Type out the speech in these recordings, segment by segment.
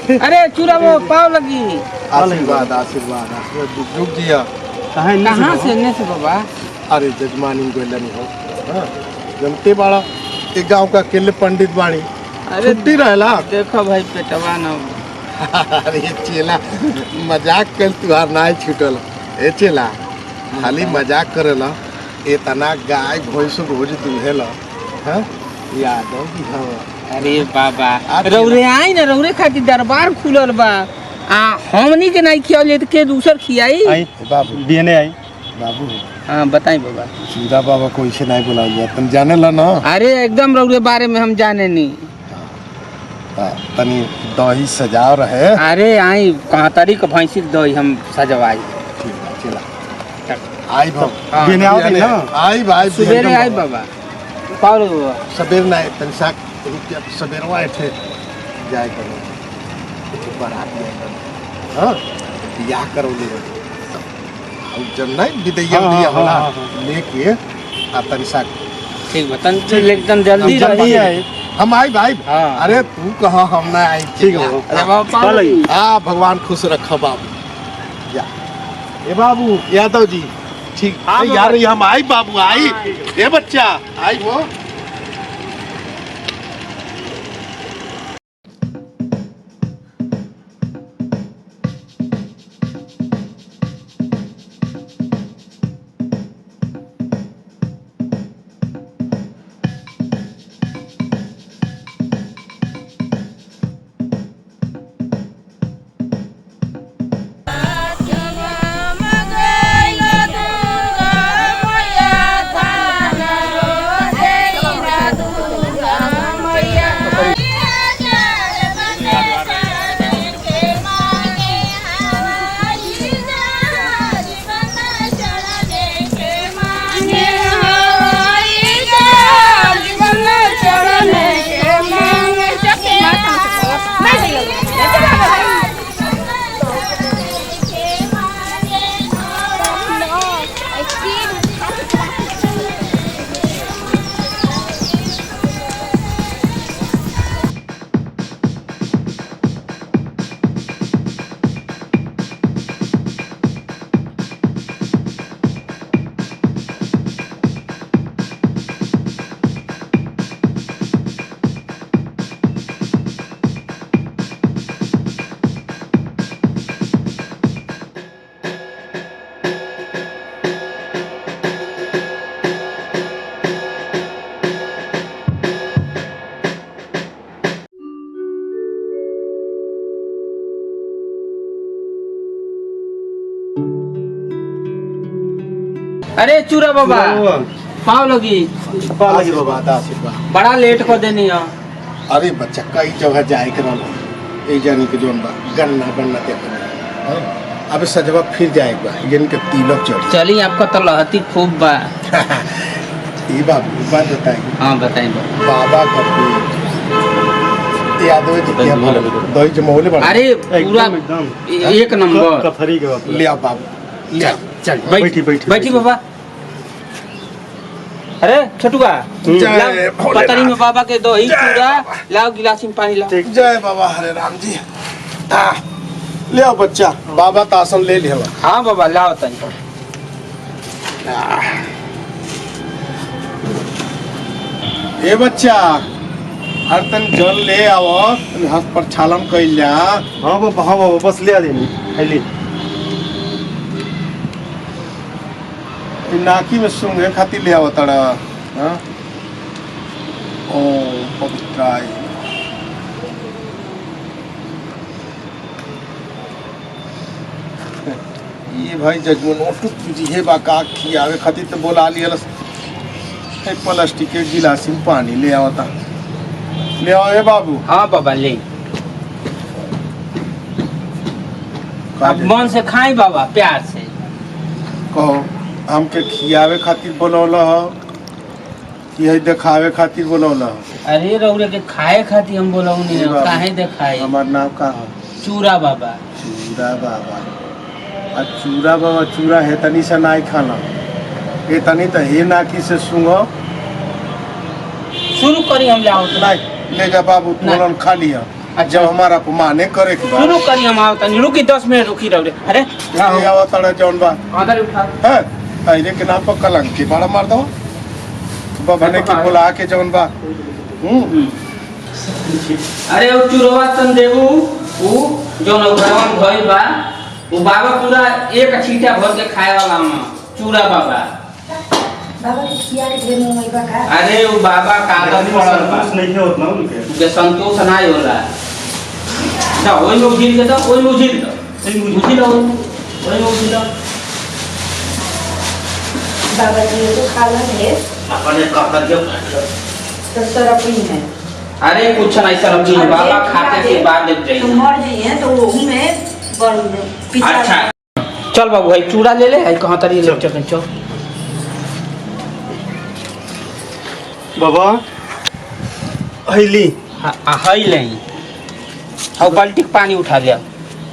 अरे चूरा वो पाव लगी। आशीर्वाद आशीर्वाद आशीर्वाद जुग जिया। कहाँ से ने से बाबा? अरे जजमानी गोलनी हो जनते बाड़ा एक गांव का अकेले पंडित बाणी छुट्टी रहला। देखो भाई पेटवा न अरे चेला मजाक कर तुहार नाय छूटल ए चेला खाली मजाक करेला इतना गाय भैंस रोज दूहेला हां यादव भी हो। अरे बाबा रौरे आई ना रौरे खातिर दरबार खुलल बा आ हमनी के नहीं खियाले त के दूसर खियाई। आई बाबू बिहने आई बाबू। हां बताई बाबा। चूड़ा बाबा को इसे नहीं बुलाया गया तुम जाने ला ना? अरे एकदम रौरे बारे में हम जाने नहीं। तनी दही सजाव रहे। अरे आई कहाँ तारीख भैंसी दही हम सजवाई। ठीक है चला आई भाव बिहने आओ ना आई भाई सवेरे आई बाबा पावलो सवेर ना तन साक रुपया सवेरवा आए थे जाए करो बारात में हां बियाह करो ले हम जब नहीं विदैया दिया होला लेके तन साक ठीक बतन एकदम जल्दी रही है हम आई भाई। अरे तू कहाँ हम ना आई। ठीक है अरे बाबा हाँ भगवान खुश रखा बाबू या ए बाबू यादव जी ठीक यार हम आई बाबू आई ए बच्चा आई वो अरे चूरा बाबा पाव लगी बाबा आशीर्वाद बड़ा लेट कर देनी है। अरे बच्चा कई जगह जाए के रहल ए जानी के जोन बा गन्ना गन्ना देखने अब सजवा फिर जाएगा यानी के तिलक चढ़ चली आपका तो लहती खूब बा। ये बाबू बात बताइए। हाँ बताइए बाबा का याद हो तो क्या दही जमौले बड़ा। अरे पूरा एक नंबर कफरी के लिया बाबू लिया चल बैठी बैठी बैठी बाबा। अरे छोटुआ पतरी में बाबा के दही चूड़ा लाओ गिलास में पानी लाओ। जय बाबा हरे राम जी। ले आओ बच्चा बाबा तासन ले लिया। हाँ बाबा लाओ तनी। ए बच्चा हर तन जल ले आओ हाथ पर छालम कइल जा। हाँ बाबा बस ले आ देनी ले नाकी में सूंघे खातिर ले आओ तड़ा। हाँ ओ पवित्राय ये भाई जजमन ओटू तुझी है बाका खियावे खातिर तो बोला लिया प्लास्टिक के गिलास में पानी ले आओ ता ले आओ ए बाबू। हाँ बाबा ले अब मन से खाई बाबा प्यार से कहो हमके खियावे खातिर बोलौला हो कि है देखावे खातिर बोलौला हो? अरे रौरे के खाए खातिर हम बोलौनी है काहे देखाई। हमार नाम का है चूरा बाबा। चूरा बाबा आ चूरा बाबा चूरा है तनी से नाई खाना ये तनी तो हे नाकी से सूंघो शुरू करी हम लाओ नहीं ले जा बाबू तोलन खा लिया। जब हमारा अपमाने करे के बाद शुरू करी हम आओ तनी रुकी 10 मिनट रुकी रहो रे अरे ये आवत है जौन बा आदर उठा है अरे के नाम पर कलंक की बड़ा मार दो बबने की बुला के जौन बा अरे वो चुरवा तन देबू वो जौन भगवान भइल बा वो बाबा पूरा एक छीटा भर के खाए वाला हम चूरा बाबा बाबा के खिया के दे मुंह में बका अरे वो बाबा का आदत पड़ल बा नहीं होत ना उनके के संतोष नहीं होला ना ओइ में उजिल के तो ओइ में उजिल तो उजिल ओइ में उजिल बाबा जी तो खाला है अपने कहता दियो तो सरपी है अरे कुछ नहीं सर जी बाबा खाते के बाद देख तो जाइए मर जाइए तो वो में बड़ अच्छा चल बाबू भाई चूड़ा ले ले कहां तरी ले चल चल बाबा हईली हई ले और बाल्टी के पानी उठा लिया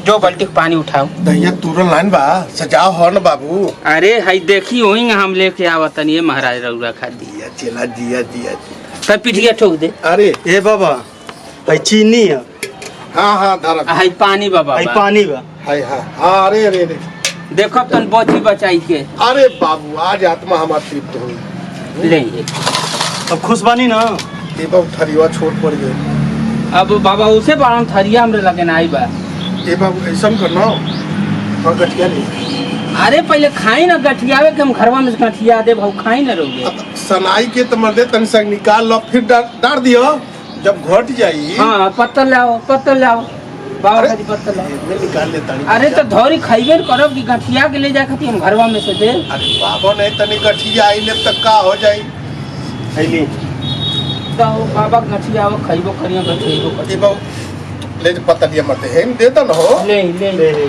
जो बाल्टी के पानी उठाओ दहिया तुरन लाइन बा सजाओ हो न बाबू अरे हई देखी होई हम लेके आवत नहीं महाराज रउरा खा दी दिया चला दिया दिया तब पिठिया ठोक दे अरे ए बाबा हई चीनी है हाँ धरा हई पानी बाबा हई पानी बा हाय हाँ अरे अरे अरे देखो तन बची बचाई के अरे बाबू आज आत्मा हमार तृप्त हुई ले अब खुश बानी ना ये बाबू थरिया छोड़ पड़ गए अब बाबा उसे बारन थरिया हमरे लगे ना आई बा ये बाबू ऐसा करना और गठिया नहीं अरे पहले खाई ना गठियावे के हम घरवा में गठिया दे भाऊ खाई ना रोगे सनाई के तो मर्दे तन संग निकाल लो फिर डाल दियो जब घट जाई हाँ पत्तल लाओ बाबा खाली पत्तल लाओ मैं निकाल लेता नहीं अरे तो धौरी खाइबे करब कि गठिया के ले जा खाती हम घरवा में से दे अरे बाबा नहीं तनी गठिया आई ले तक का हो जाई हईली तो बाबा गठिया वो खाइबो करियो गठिया ये करियो बाबू ले पत्ता दिया मरते हैं देता ना हो ले ले ले ले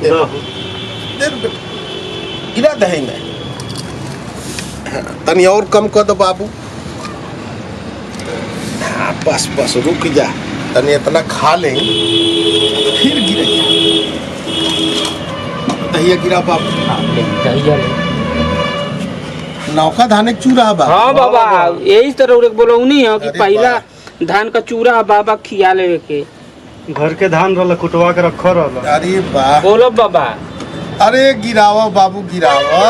दे गिरा दही में तनी और कम कर दो बाबू हाँ बस बस रुक जा तनी इतना खा ले फिर गिरे दहिया गिरा बाबू ले दहिया ले नौका धाने के चूरा बा हाँ बाबा यही तरह उरे बोलौनी है कि अरे पहला धान का चूरा बाबा खिया लेवे के घर के धान रहला कुटवा के रखो रहला अरे वाह बोलो बाबा अरे गिरावा बाबू गिरावा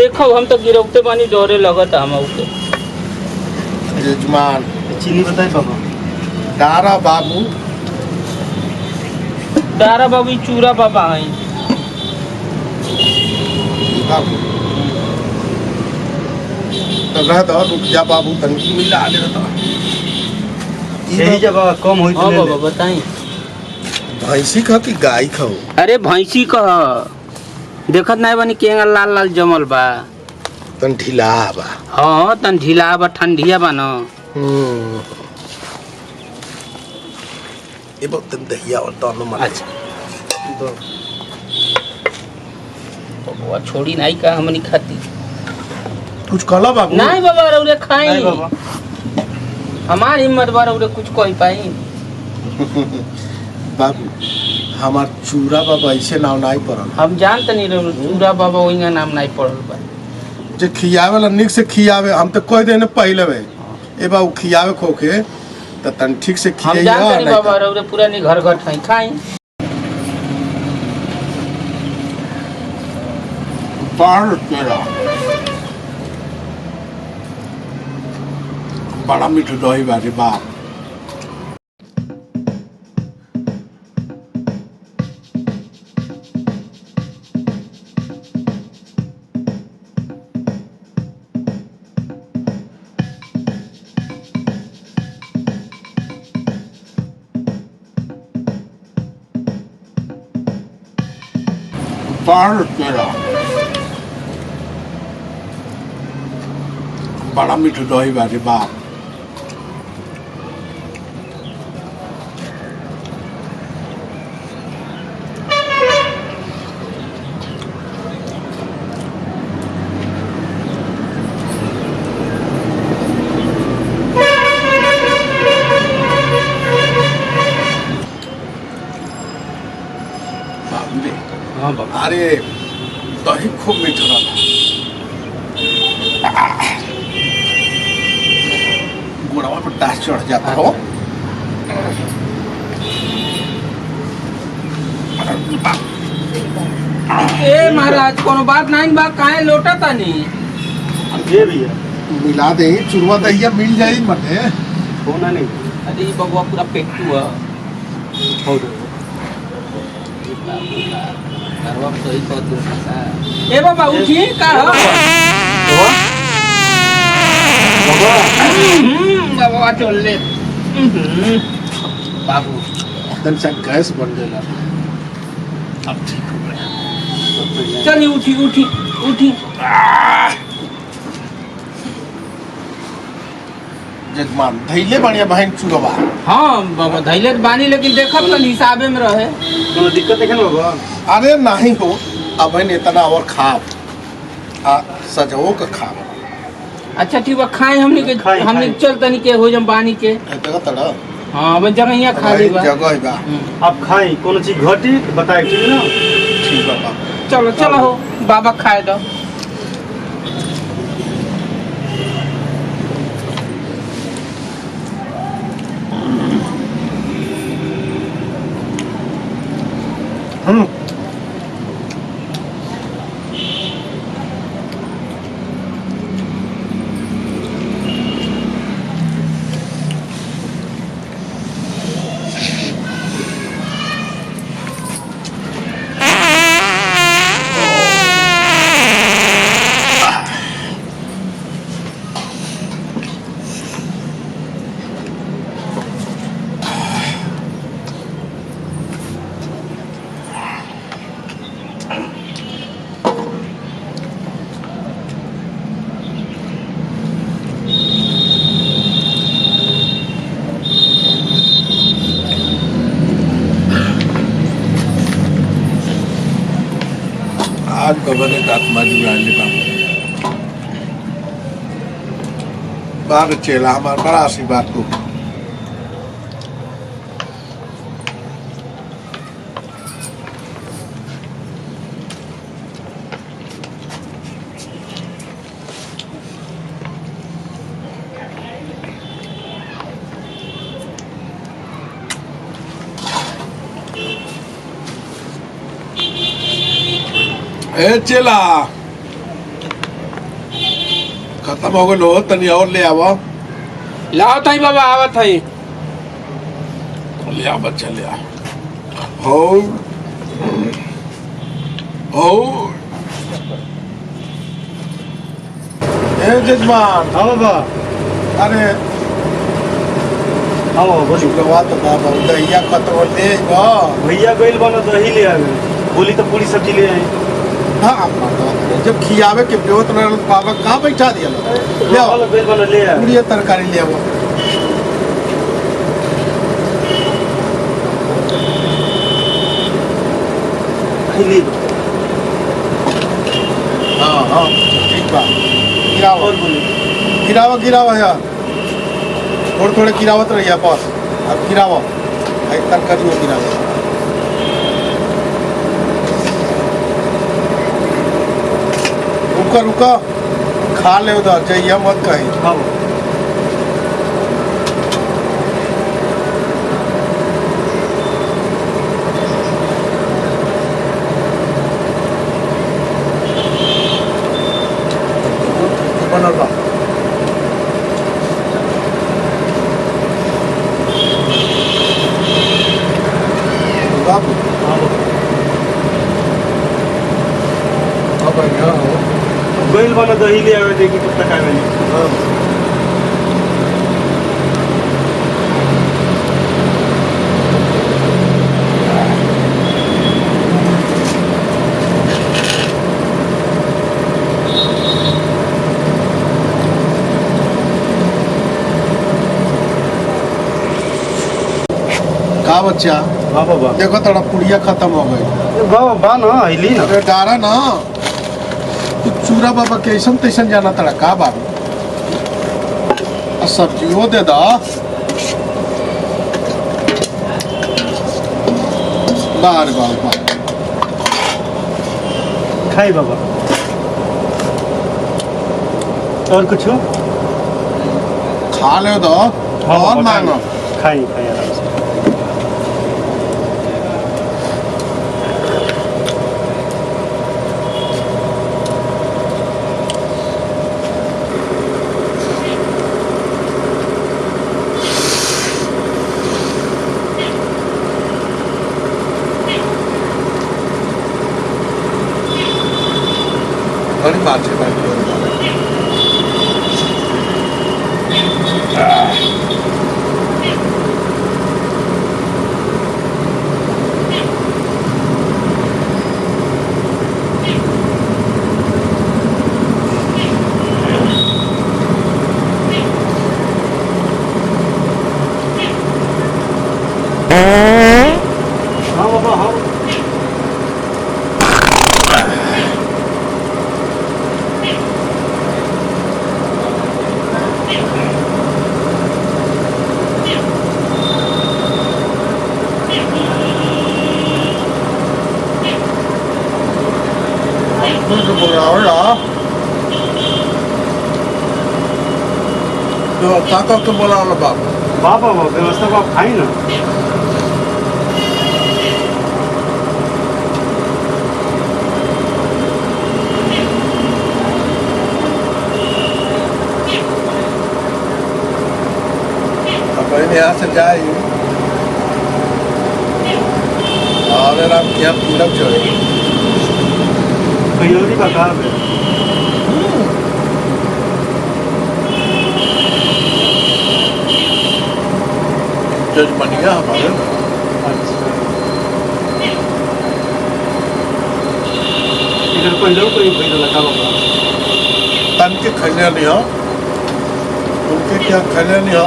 देखो हम तो गिरौते बानी डरे लगत हम उके यजमान चीनी बताई बाबा डारा बाबू दारा बाबू ई चूरा बाबा है बाबू तब रह दो रुक जा बाबू तनकी मिला ले रहा यही जब कम होई हाँ तो बाबा ले ले। बताई भैंसी खा कि गाय खाओ अरे भैंसी का देखत नहीं बनी केंगा लाल लाल जमल बा तन ढीला बा हाँ तन ढीला बा ठंडिया बा न ये बहुत तन दहिया और दोनों मर अच्छा दो। बाबा छोड़ी नहीं का हमनी खाती कुछ कहला बाबू नहीं बाबा रउरे खाई नहीं बाबा हमार हिम्मत बा रउरे कुछ कह पाई बाबू हमार चूरा बाबा ऐसे नाव नहीं पड़ल हम जानते नहीं रउरे चूरा बाबा वही नाम नहीं पड़ल बा जे खियावे ला निक से खियावे हम तो कह देने पहले वे ए बाबू खियावे खोके तो तन ठीक से हम खियाइया जानते नहीं बाबा रउरे पूरा नहीं घर घर खाई खाई बाढ़ तेरा बड़ा मीठा दही बारे बाप बाढ़ तेरा बड़ा मीठा दही बारे बाप बाबू रे हाँ बाबा अरे दही खूब मीठा रहा गोड़वा पर दास चढ़ जाता हो। ए महाराज कोनो बात नहीं बा, काहे लोटा तानी? ये भैया मिला दे चुरवा दहिया मिल जाई मने। होना नहीं अरे ई बबुआ पूरा पेटू है। हो गया। घरवा में सही कह दे सा। ए बाबा उठी का हो? बाबा चल ले। बाबू तन से गैस बन गया। अब ठीक हो गया। चली उठी उठी उठी। जजमान धैले बढ़िया बहन चुरवा। हाँ बाबा धैले बानी, लेकिन देखब तो हिसाबे में रहे। कोनो दिक्कत है ना बाबा? अरे नहीं हो, अब इतना और खाब आ सजो का खाब। अच्छा ठीक बा, खाए हमनी के, खाई, हमनी खाई। चल तनी के हो जम बानी के। जगह तड़ा हाँ अब जगह यहाँ खाली बा। जगह बा। आप खाई कोनो चीज घटी तो बताए ठीक ना? ठीक है बाबू। चलो चलो हो बाबा खाए दो। आज गबने आत्मा जुड़ाने का बार चेला हमारा बड़ा आशीर्वाद को। ए चेला खत्म हो गलो, तनी और ले आवा। लाओ ताई बाबा आवत है। ले आ बच्चा ले आ। हो हो ए जजमान। हाँ बाबा। अरे हाँ बाबा बोली। चुकवा तो बाबा दहिया खत्म ले बा। भैया गइल बना दही ले आवे, बोली तो पूरी सब्जी ले आई। हाँ जब खियावे के प्योत न बाबा कहाँ बैठा दिया ले आओ। गइल बना ले आ। पूरी तरकारी ले आओ। ले हाँ हाँ ठीक बा। गिराओ और बोली। गिरावा गिरावा यार, थोड़े थोड़े गिरावत रहिए बस। अब गिरावा तरकारी हो गिरावा। रुका रुका खा ले उधर जाइए मत कहीं। हाँ बाबा। बनल बा। बाबू हाँ बाबा। अब यहाँ हो। गइल बना दही ले आवे, देखी कब तक आवे नहीं। का बच्चा हाँ बाबा। देखो थोड़ा पुड़िया खत्म हो गई। बाबा बा ना हिली ना। अरे डारा ना तू चूरा बाबा के ऐसन तैसन जाना तड़ा का बाबू। आ सब्जियों दे दा। बार बार बार खाई बाबा। और कुछ हो? खा ले दो और मांगो। खाई खाई आराम से। बड़ी बात है भाई। हाँ बाबा हाँ। तो बोला तो ताकत तो बोला बाप। बाबा व्यवस्था को आप खाई ना। अब यहाँ से जाए और आप क्या पूरा चढ़े कयोरी का काम है। जज बनिया हमारे अच्छा इधर कोई लोग कोई कोई लगा बाबा। तन के खैले नहीं हो उनके क्या खैले नहीं हो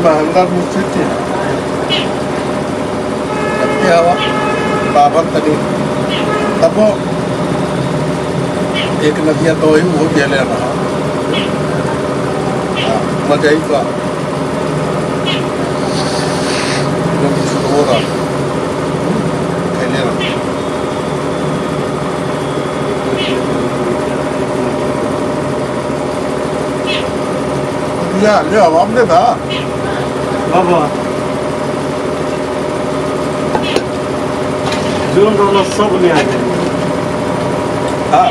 महंगा मुझसे थी क्या हुआ बाबन तनी तब वो एक नदिया तो ही वो गेले रहा मजा ही का हो रहा खैले रहा ले अब हमने था बाबा जोन रोला सब ले आए। हाँ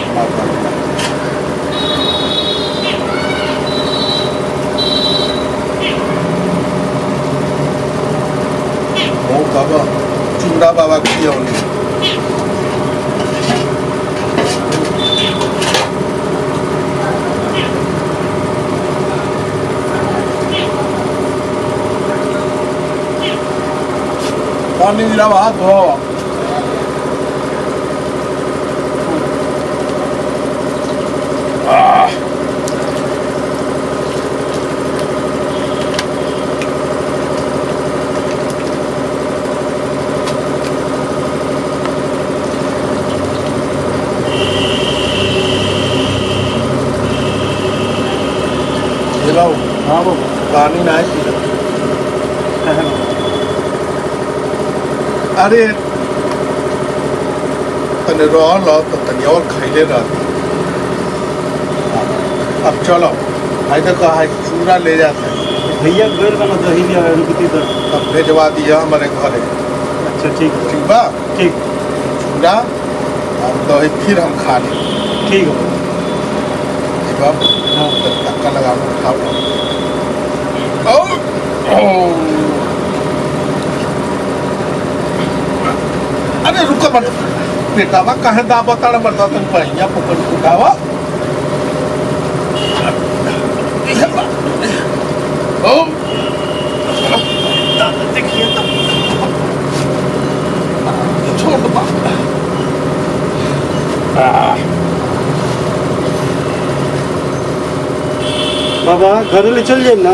वो बाबा चूड़ा बाबा किया उन्हें पानी मिला हाथ धो हाँ बाबा पानी ना पी अरे तने रोल तो तनी और खाइले रहती अब चलो ऐसे कहा है चूड़ा ले जाते हैं भैया गोल वाला दही लिया रुकती तो। तब भेजवा दिया हमारे घरे अच्छा ठीक है ठीक बा ठीक चूड़ा और दही फिर हम खा लें ठीक है ठीक बा हाँ धक्का लगा कर खाओ अरे रुको मत बेटावा कहे दाबा ताड़ा मरता तुम पहिया पकड़ उठावा देखिए तो छोड़ दो बाबा घर ले चल जाए ना।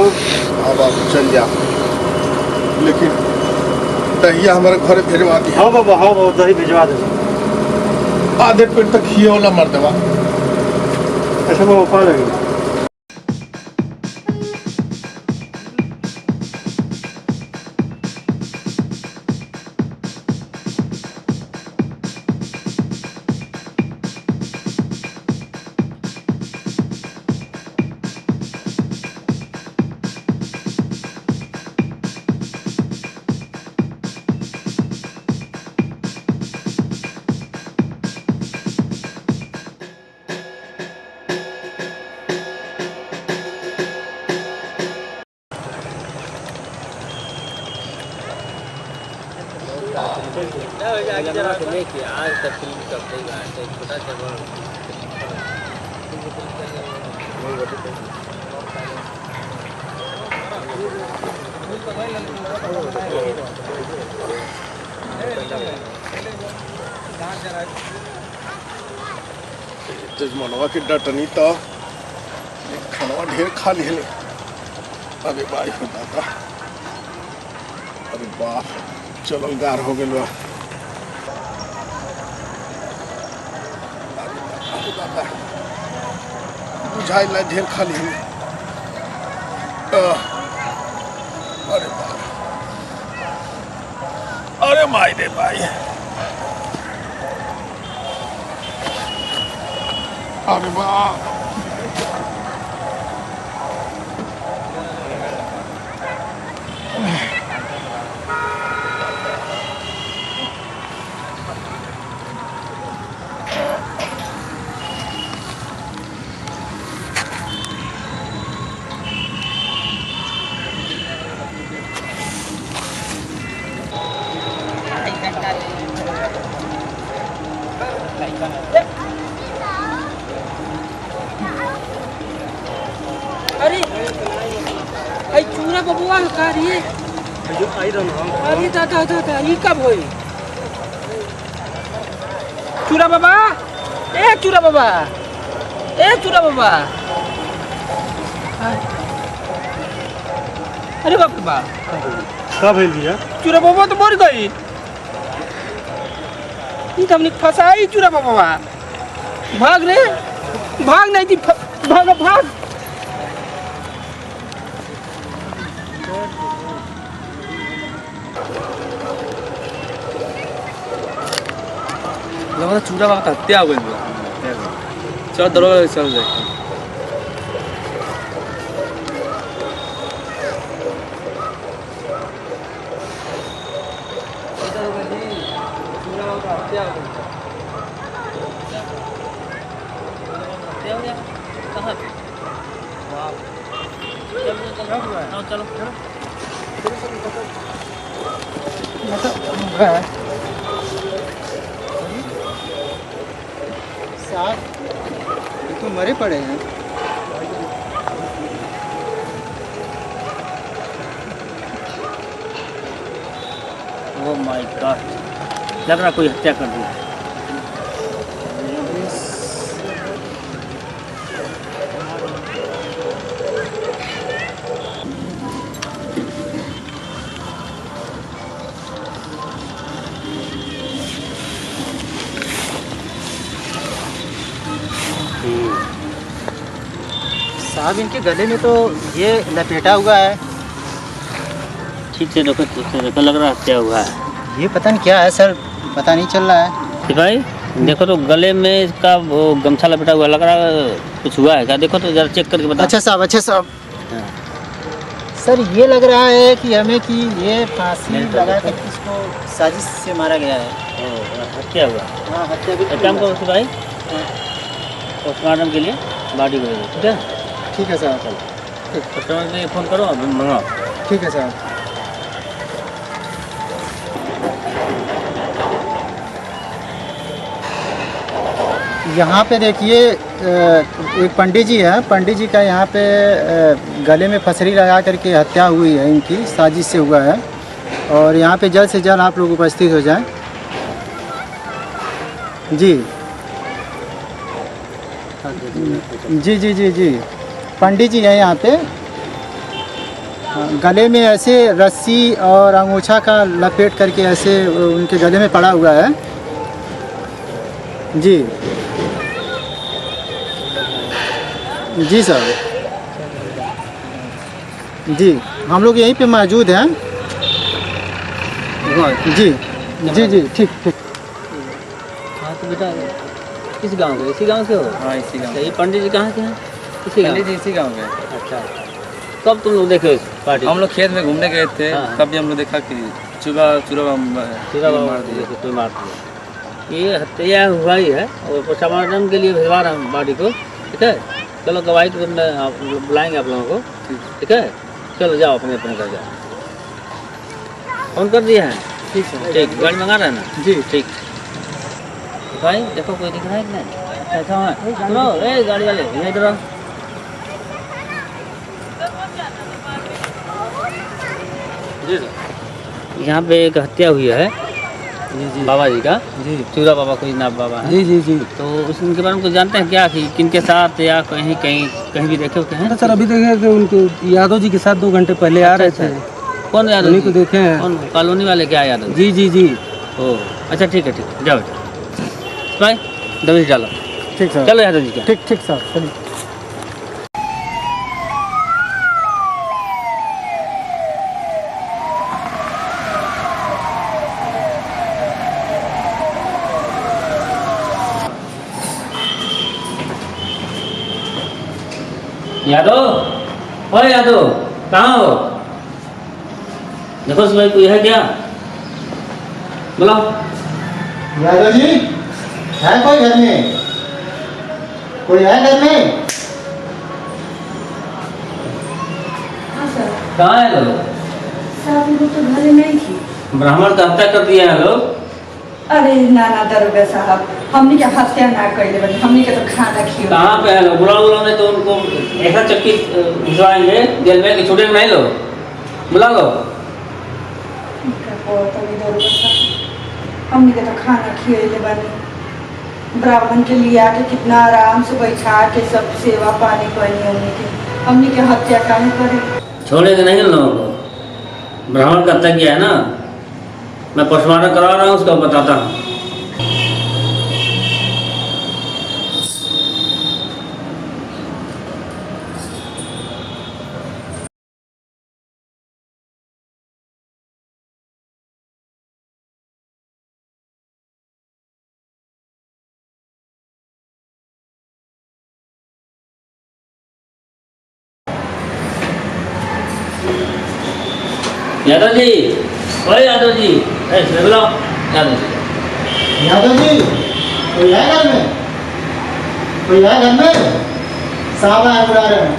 अब आप चल जा लेकिन दहिया हमारे घर भेजवा दिया हाँ बाबा दही भिजवा दे। आधे पेट तक खिए वाला मर देवा ऐसा बाबा पा लेंगे। मनवा के डटनी तो खानवा ढेर खा लिए। अरे भाई दादा, अरे बाप, चलो गार हो गए बा। दादा बुझाई ला ढेर खा लिए। अरे बाप, अरे माई रे भाई, अरे बाप, अरे आई चूरा बबुआ का रे जो आई रहन अरे दादा दादा ई कब होई चूरा बाबा ए चूरा बाबा ए चूरा बाबा अरे बाप रे बाप का भेल दिया चूरा बाबा तो मर गई ई तो हमने फसाई चूरा बाबा भाग रे भाग नहीं थी भाग भाग लगा चूड़ा बाबा का हत्या हो गई। चल दरोगा चल जाए। ये तो मरे पड़े हैं। ओह माय गॉड लग रहा कोई हत्या कर दी। साहब इनके गले में तो ये लपेटा हुआ है। ठीक से देखो लग रहा हत्या हुआ है। ये पता नहीं क्या है सर, पता नहीं चल रहा है। सिपाही देखो तो गले में इसका वो गमछा लपेटा हुआ लग रहा है कुछ हुआ है क्या देखो तो जरा चेक करके बता। अच्छा साहब सर ये लग रहा है कि हमें कि ये फांसी लगा कर इसको साजिश से मारा गया है। हत्या हुआ। हाँ हत्या भी काम करो सिपाही पोस्टमार्टम के लिए बॉडी को भेजो ठीक है। ठीक है साहब, पोस्टमार्टम के लिए फ़ोन करो और मंगाओ। ठीक है साहब। यहाँ पे देखिए एक पंडित जी है, पंडित जी का यहाँ पे गले में फसरी लगा करके हत्या हुई है, इनकी साजिश से हुआ है। और यहाँ पे जल्द से जल्द आप लोग उपस्थित हो जाएं। जी जी जी जी जी पंडित जी हैं यहाँ पे। गले में ऐसे रस्सी और अंगूछा का लपेट करके ऐसे उनके गले में पड़ा हुआ है। जी जी सर, जी हम लोग यहीं पे मौजूद हैं। जी जी जी ठीक ठीक। हाँ तो बेटा किस गांव के? इसी गांव के हो? हाँ इसी गाँव। ये पंडित जी कहाँ के हैं? इसी गांव। पंडित जी इसी गाँव के। अच्छा कब तुम लोग देखे पार्टी? हम लोग खेत में घूमने गए थे, हाँ। तब भी हम लोग देखा कि चूरा मार दिया। कोई मार दिया। ये हत्या हुआ ही है और पोस्टमार्टम के लिए भिजवा रहा हूँ बॉडी को। ठीक है चलो गवाही तो तुमने बुलाएंगे आप लोगों को। ठीक है चलो जाओ अपने अपने घर जाओ। फोन कर दिया है? ठीक सर। ठीक, गाड़ी मंगा रहे हैं ना? जी ठीक भाई, देखो कोई दिख रहा है कि नहीं? अच्छा है, सुनो, ए गाड़ी वाले ये इधर आओ। जी सर। यहाँ पे एक हत्या हुई है जी जी बाबा जी का, जी चूरा बाबा कोई नाम बाबा है। जी जी जी। तो उसके बारे में कुछ जानते हैं क्या, कि किनके साथ या कहीं कहीं कहीं भी देखे हो हैं? सर अभी देखे थे उनको यादव जी के साथ 2 घंटे पहले आ रहे थे। कौन यादव उन्हीं जी? को देखे हैं। कौन कॉलोनी वाले क्या यादव जी? जी जी जी। ओ अच्छा ठीक है, ठीक है, जाओ बेटा भाई, दबिश डालो। ठीक सर। चलो यादव जी क्या? ठीक ठीक सर, चलिए। यादव, ओए यादव, कहाँ हो? देखो सुबह कोई है क्या? बुलाओ। यादव जी, है कोई घर में? कोई है घर में? हाँ सर, कहाँ है लोग? साहब वो तो घर में नहीं थी। ब्राह्मण का हत्या कर दिया है लोग। अरे नाना दरोगा साहब, हमने क्या हत्या ना कर ले, हमने क्या तो खाना खियो। कहाँ पे है लोग? बुलाओ बुलाओ, नहीं तो उनको ऐसा चक्की भिजवाएंगे जेल में कि छूटेंगे नहीं लोग। बुला लो। हमने क्या तो खाना खियो बनी, ब्राह्मण के लिए आके कितना आराम से बैठा के सब सेवा पानी करनी हमने के, हमने क्या हत्या काहे करे। छोड़ेंगे नहीं उन लोगों को। ब्राह्मण का हत्या किया है ना, मैं पोस्टमार्टम करवा रहा हूँ, उसको बताता हूँ। यादव जी, ओए यादव जी, ऐसे बुलाओ यादव जी। यादव जी, कोई है घर में? कोई है घर में? साहब आए बुला रहे हैं।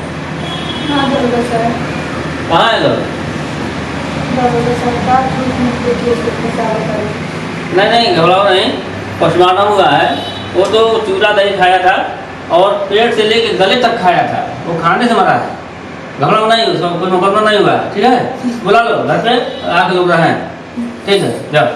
हाँ दरोगा साहब, कहाँ है लोग? दरोगा साहब बात देखिए कितने सारे करे। नहीं घबराओ नहीं, पोस्टमार्टम हुआ है। वो तो चूरा दही खाया था और पेट से लेके गले तक खाया था, वो खाने से मरा है। घबराओ नहीं, उसका कोई मुकदमा नहीं हुआ है, ठीक है? बुला लो, घर पे आके लोग रहे हैं, ठीक है, जाओ।